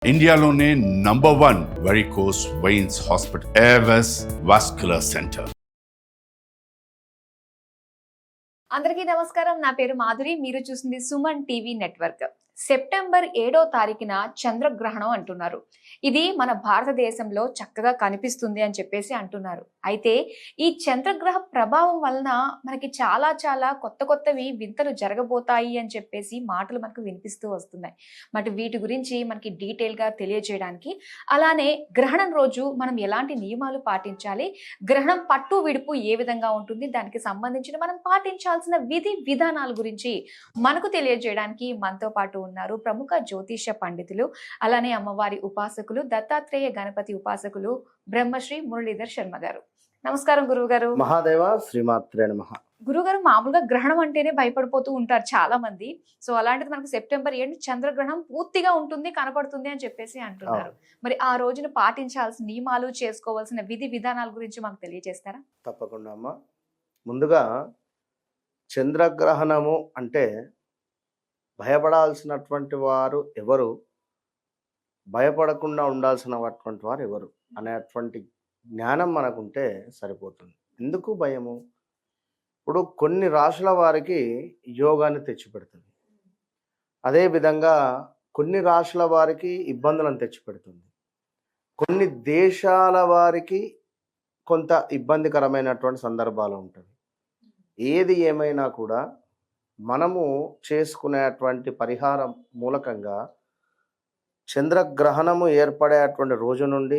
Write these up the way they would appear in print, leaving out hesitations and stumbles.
ఇండియాలోనే #1 varicose veins hospital Avis vascular centre. అందరికీ నమస్కారం. నా పేరు మాధురి. మీరు చూస్తుంది సుమన్ టీవీ నెట్వర్క్. సెప్టెంబర్ 7వ తారీఖున చంద్రగ్రహణం అంటున్నారు. ఇది మన భారతదేశంలో చక్కగా కనిపిస్తుంది అని చెప్పేసి అంటున్నారు. అయితే ఈ చంద్రగ్రహ ప్రభావం వలన మనకి చాలా కొత్తవి వింతలు జరగబోతాయి అని చెప్పేసి మాటలు మనకు వినిపిస్తూ వస్తున్నాయి. మరి వీటి గురించి మనకి డీటెయిల్ గా తెలియజేయడానికి, అలానే గ్రహణం రోజు మనం ఎలాంటి నియమాలు పాటించాలి, గ్రహణం పట్టు విడుపు ఏ విధంగా ఉంటుంది, దానికి సంబంధించిన మనం పాటించాల్సిన విధి విధానాల గురించి మనకు తెలియజేయడానికి మనతో పాటు ఉన్నారు ప్రముఖ జ్యోతిష పండితులు, అలానే అమ్మవారి ఉపాసకులు, దత్తాత్రేయ గణపతి ఉపాసకులు బ్రహ్మశ్రీ మురళీధర్ శర్మ గారు. నమస్కారం గురువు గారు. మహాదేవ శ్రీమాత్రే నమః. గురుగారు, మామూలుగా గ్రహణం అంటేనే భయపడిపోతూ ఉంటారు చాలా మంది. సో అలాంటిది మనకు సెప్టెంబర్ 7 చంద్రగ్రహణం పూర్తిగా ఉంటుంది, కనపడుతుంది అని చెప్పేసి అంటున్నారు. మరి ఆ రోజున పాటించాల్సిన నియమాలు, చేసుకోవాల్సిన విధి విధానాల గురించి మాకు తెలియజేస్తారా? తప్పకుండా అమ్మా. ముందుగా చంద్రగ్రహణము అంటే భయపడాల్సినటువంటి వారు ఎవరు, భయపడకుండా ఉండాల్సినటువంటి వారు ఎవరు అనేటువంటి జ్ఞానం మనకుంటే సరిపోతుంది. ఎందుకు భయము? ఇప్పుడు కొన్ని రాశుల వారికి యోగాన్ని తెచ్చిపెడుతుంది, అదేవిధంగా కొన్ని రాశుల వారికి ఇబ్బందులను తెచ్చిపెడుతుంది, కొన్ని దేశాల వారికి కొంత ఇబ్బందికరమైనటువంటి సందర్భాలు ఉంటుంది. ఏది ఏమైనా కూడా మనము చేసుకునేటువంటి పరిహారం మూలకంగా చంద్రగ్రహణము ఏర్పడేటువంటి రోజు నుండి,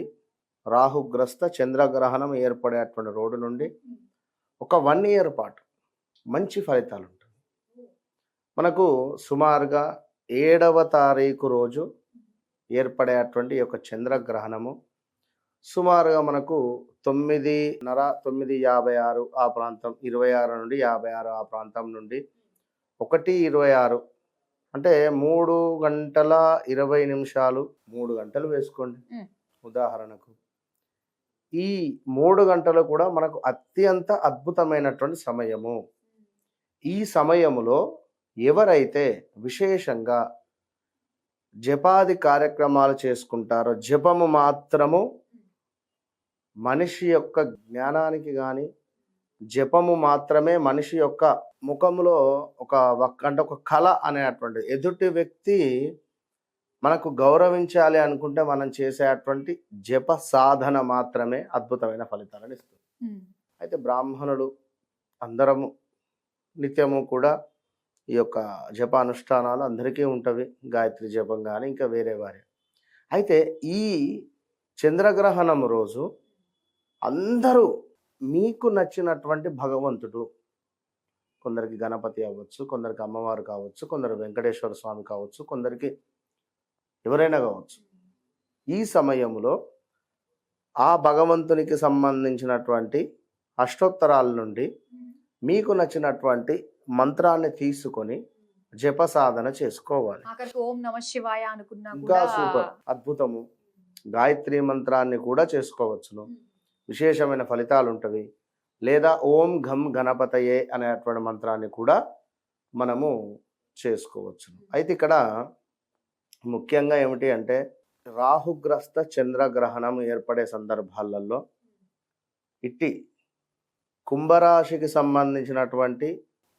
రాహుగ్రస్త చంద్రగ్రహణం ఏర్పడేటువంటి రోజు నుండి ఒక 1 year పాటు మంచి ఫలితాలు ఉంటాయి. మనకు సుమారుగా 7వ తారీఖు రోజు ఏర్పడేటువంటి యొక్క చంద్రగ్రహణము సుమారుగా మనకు 9:30, 9:56 ఆ ప్రాంతం, 26 నుండి 56 ఆ ప్రాంతం నుండి 1:26 అంటే 3 గంటల 20 నిమిషాలు, 3 గంటలు వేసుకోండి ఉదాహరణకు. ఈ 3 గంటలు కూడా మనకు అత్యంత అద్భుతమైనటువంటి సమయము. ఈ సమయములో ఎవరైతే విశేషంగా జపాది కార్యక్రమాలు చేసుకుంటారో, జపము మాత్రము మనిషి యొక్క జ్ఞానానికి కానీ, జపము మాత్రమే మనిషి యొక్క ముఖంలో ఒక కళ అనేటువంటి, ఎదుటి వ్యక్తి మనకు గౌరవించాలి అనుకుంటే మనం చేసేటువంటి జప సాధన మాత్రమే అద్భుతమైన ఫలితాలను ఇస్తుంది. అయితే బ్రాహ్మణులు అందరము నిత్యము కూడా ఈ యొక్క జప అనుష్ఠానాలు అందరికీ ఉంటవి, గాయత్రి జపం కానీ ఇంకా వేరే వారి. అయితే ఈ చంద్రగ్రహణం రోజు అందరూ మీకు నచ్చినటువంటి భగవంతుడు, కొందరికి గణపతి అవ్వచ్చు, కొందరికి అమ్మవారు కావచ్చు, కొందరు వెంకటేశ్వర స్వామి కావచ్చు, కొందరికి ఎవరైనా కావచ్చు, ఈ సమయంలో ఆ భగవంతునికి సంబంధించినటువంటి అష్టోత్తరాల నుండి మీకు నచ్చినటువంటి మంత్రాన్ని తీసుకొని జప సాధన చేసుకోవాలి. ఓం నమః శివాయ అనుకున్నా ఇంకా సూపర్ అద్భుతము. గాయత్రి మంత్రాన్ని కూడా చేసుకోవచ్చును, విశేషమైన ఫలితాలు ఉంటవి. లేదా ఓం ఘం గణపతయే అనేటువంటి మంత్రాన్ని కూడా మనము చేసుకోవచ్చును. అయితే ఇక్కడ ముఖ్యంగా ఏమిటి అంటే, రాహుగ్రస్త చంద్రగ్రహణం ఏర్పడే సందర్భాలలో ఇట్టి కుంభరాశికి సంబంధించినటువంటి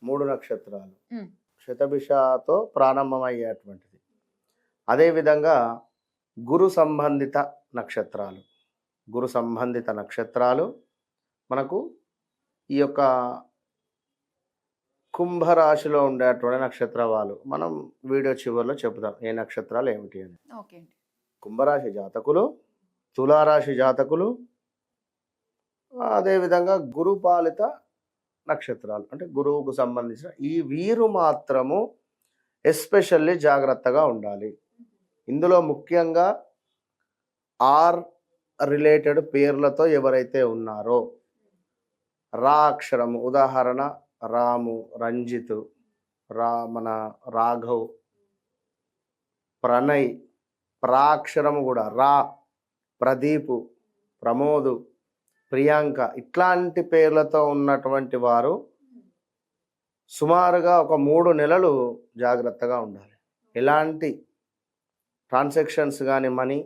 3 నక్షత్రాలు శతభిషతో ప్రారంభమయ్యేటువంటిది, అదేవిధంగా గురు సంబంధిత నక్షత్రాలు మనకు ఈ యొక్క కుంభరాశిలో ఉండేటువంటి నక్షత్రాలు మనం వీడియో చివరిలో చెబుతాం ఏ నక్షత్రాలు ఏమిటి అని. కుంభరాశి జాతకులు, తులారాశి జాతకులు, అదేవిధంగా గురుపాలిత నక్షత్రాలు అంటే గురువుకు సంబంధించిన ఈ వీరు మాత్రము ఎస్పెషల్లీ జాగ్రత్తగా ఉండాలి. ఇందులో ముఖ్యంగా ఆర్ రిలేటెడ్ పేర్లతో ఎవరైతే ఉన్నారో, రా అక్షరము ఉదాహరణ రాము, రంజిత్, మన రాఘవ్, ప్రణయ్, ప్రాక్షరము కూడా రా, ప్రదీపు, ప్రమోదు, ప్రియాంక, ఇట్లాంటి పేర్లతో ఉన్నటువంటి వారు సుమారుగా ఒక 3 నెలలు జాగ్రత్తగా ఉండాలి. ఎలాంటి ట్రాన్సాక్షన్స్ కానీ మనీ,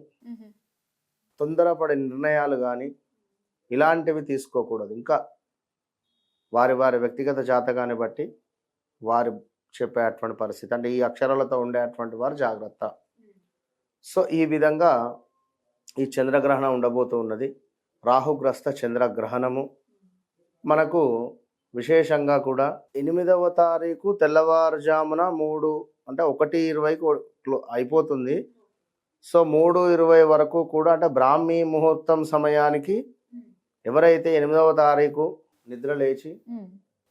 తొందరపడే నిర్ణయాలు కానీ ఇలాంటివి తీసుకోకూడదు. ఇంకా వారి వారి వ్యక్తిగత జాతకాన్ని బట్టి వారి చెప్పేటువంటి పరిస్థితి, అంటే ఈ అక్షరాలతో ఉండేటువంటి వారు జాగ్రత్త. సో ఈ విధంగా ఈ చంద్రగ్రహణం ఉండబోతూ ఉన్నది. రాహుగ్రస్త చంద్రగ్రహణము మనకు విశేషంగా కూడా 8వ తారీఖు తెల్లవారుజామున 3 అంటే 1:20 అయిపోతుంది. సో 3:20 వరకు కూడా, అంటే బ్రాహ్మీ ముహూర్తం సమయానికి ఎవరైతే 8వ తారీఖు నిద్ర లేచి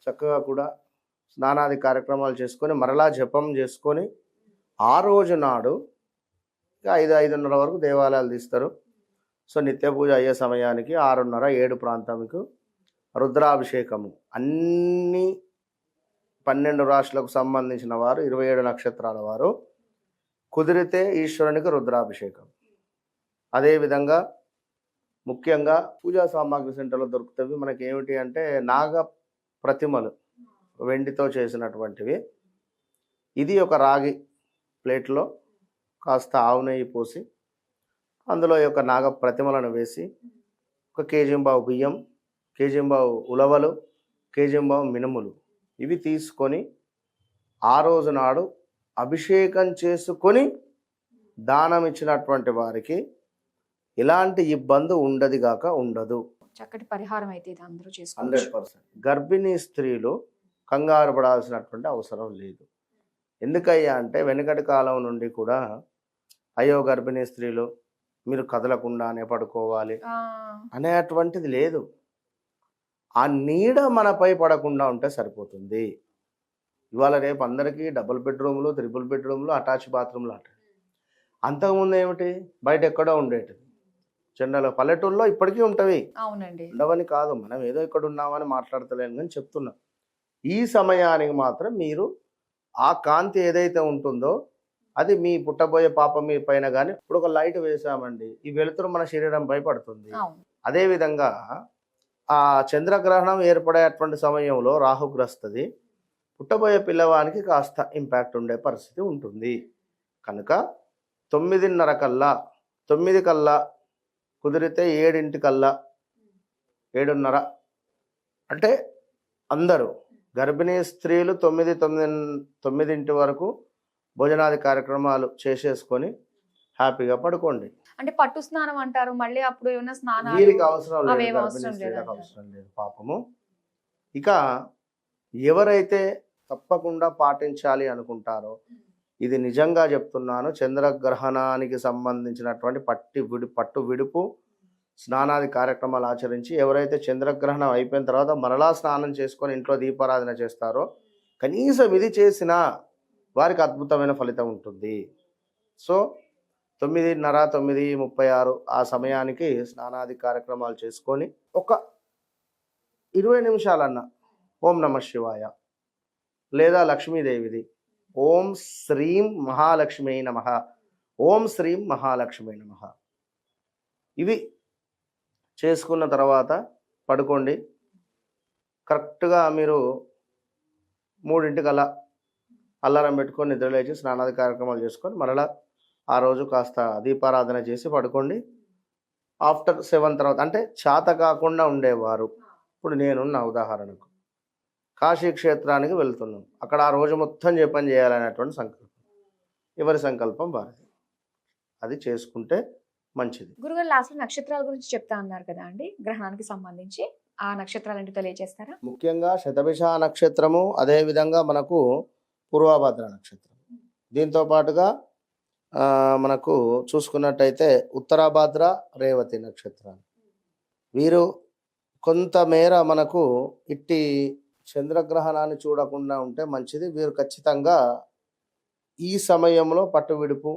చక్కగా కూడా స్నానాది కార్యక్రమాలు చేసుకొని మరలా జపం చేసుకొని ఆ రోజు నాడు 5-5:30 వరకు దేవాలయాలు తీస్తారు. సో నిత్య పూజ అయ్యే సమయానికి 6:30-7 ప్రాంతంకు రుద్రాభిషేకము అన్ని 12 రాశులకు సంబంధించిన వారు 27 నక్షత్రాల వారు కుదిరితే ఈశ్వరునికి రుద్రాభిషేకం. అదేవిధంగా ముఖ్యంగా పూజా సామాగ్రి సెంటర్లో దొరుకుతాయి. మనకి ఏమిటి అంటే నాగ ప్రతిమలు వెండితో చేసినటువంటివి. ఇది ఒక రాగి ప్లేట్లో కాస్త ఆవు నెయ్యి పోసి అందులో యొక్క నాగ ప్రతిమలను వేసి 1 కేజీంబావు బియ్యం, కేజీంబావు ఉలవలు, కేజీంబావు మినుములు ఇవి తీసుకొని ఆ రోజు నాడు అభిషేకం చేసుకొని దానం ఇచ్చినటువంటి వారికి ఎలాంటి ఇబ్బంది ఉండదు. చక్కటి పరిహారం అయితే ఇది అందరూ చేసుకోవచ్చు. 100%. గర్భిణీ స్త్రీలు కంగారు పడాల్సినటువంటి అవసరం లేదు. ఎందుకయ్యా అంటే వెనుకటి కాలం నుండి కూడా అయ్యో గర్భిణీ స్త్రీలు మీరు కదలకుండానే పడుకోవాలి అనేటువంటిది లేదు. ఆ నీడ మనపై పడకుండా ఉంటే సరిపోతుంది. ఇవాళ రేపు అందరికీ డబుల్ బెడ్రూమ్లు, 3 బెడ్రూమ్లు, అటాచ్ బాత్రూమ్లు అంటారు. అంతకుముందు ఏమిటి బయట ఎక్కడో ఉండేటిది. జనరల్ పల్లెటూరులో ఇప్పటికీ ఉంటవి, ఉండవని కాదు, మనం ఏదో ఇక్కడ ఉన్నామని మాట్లాడతలేను కానీ చెప్తున్నాం. ఈ సమయానికి మాత్రం మీరు ఆ కాంతి ఏదైతే ఉంటుందో అది మీ పుట్టబోయే పాప మీ పైన కానీ, ఇప్పుడు ఒక లైట్ వేసామండి, ఈ వెలుతురు మన శరీరంపై పడుతుంది. అదేవిధంగా ఆ చంద్రగ్రహణం ఏర్పడేటువంటి సమయంలో రాహుగ్రస్తది పుట్టబోయే పిల్లవానికి కాస్త ఇంపాక్ట్ ఉండే పరిస్థితి ఉంటుంది. కనుక 9:30 కల్లా, 9 కల్లా కుదిరితే 7 కల్లా, 7:30 అంటే అందరూ గర్భిణీ స్త్రీలు 9 వరకు భోజనాది కార్యక్రమాలు చేసేసుకొని హ్యాపీగా పడుకోండి. అంటే పట్టు స్నానం అంటారు, మళ్ళీ అప్పుడు ఏమైనా స్నానాలు వీరికి అవసరం లేదు, అవసరం లేదు పాపము. ఇక ఎవరైతే తప్పకుండా పాటించాలి అనుకుంటారో, ఇది నిజంగా చెప్తున్నాను, చంద్రగ్రహణానికి సంబంధించినటువంటి పట్టు విడుపు స్నానాది కార్యక్రమాలు ఆచరించి ఎవరైతే చంద్రగ్రహణం అయిపోయిన తర్వాత మరలా స్నానం చేసుకొని ఇంట్లో దీపారాధన చేస్తారో, కనీసం ఇది చేసినా వారికి అద్భుతమైన ఫలితం ఉంటుంది. సో 9:30, 9:36 ఆ సమయానికి స్నానాది కార్యక్రమాలు చేసుకొని ఒక 20 నిమిషాలన్నా ఓం నమ శివాయ లేదా లక్ష్మీదేవిది ఓం శ్రీం మహాలక్ష్మీ నమః, ఓం శ్రీం మహాలక్ష్మీ నమః ఇవి చేసుకున్న తర్వాత పడుకోండి. కరెక్ట్గా మీరు 3 అల్లారం పెట్టుకొని నిద్రలేచి స్నానాది కార్యక్రమాలు చేసుకొని మరలా ఆ రోజు కాస్త దీపారాధన చేసి పడుకోండి. ఆఫ్టర్ 7 తర్వాత, అంటే చేత కాకుండా ఉండేవారు, ఇప్పుడు నేనున్న ఉదాహరణకు కాశీ క్షేత్రానికి వెళ్తున్నాం, అక్కడ ఆ రోజు మొత్తం జపం చేయాలనేటువంటి సంకల్పం, ఎవరి సంకల్పం వారిది, అది చేసుకుంటే మంచిది. గురుగారు లాస్ట్ నక్షత్రాల గురించి చెప్తా అన్నారు కదా అండి, గ్రహణానికి సంబంధించి ఆ నక్షత్రాలు అంటే తెలియజేస్తారా? ముఖ్యంగా శతభిష నక్షత్రము, అదేవిధంగా మనకు పూర్వభద్ర నక్షత్రం, దీంతో పాటుగా మనకు చూసుకున్నట్టయితే ఉత్తరాభద్ర, రేవతి నక్షత్రాలు, వీరు కొంతమేర మనకు ఇట్టి చంద్రగ్రహణాన్ని చూడకుండా ఉంటే మంచిది. వీరు ఖచ్చితంగా ఈ సమయంలో పట్టు విడుపు,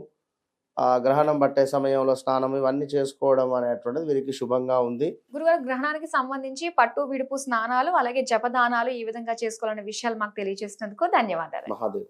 గ్రహణం పట్టే సమయంలో స్నానం ఇవన్నీ చేసుకోవడం అనేటువంటిది వీరికి శుభంగా ఉంది. గురుగారు, గ్రహణానికి సంబంధించి పట్టు విడుపు స్నానాలు అలాగే జపదానాలు ఈ విధంగా చేసుకోవాలనే విషయాలు మాకు తెలియజేసినందుకు ధన్యవాదాలు. మహాదేవ్.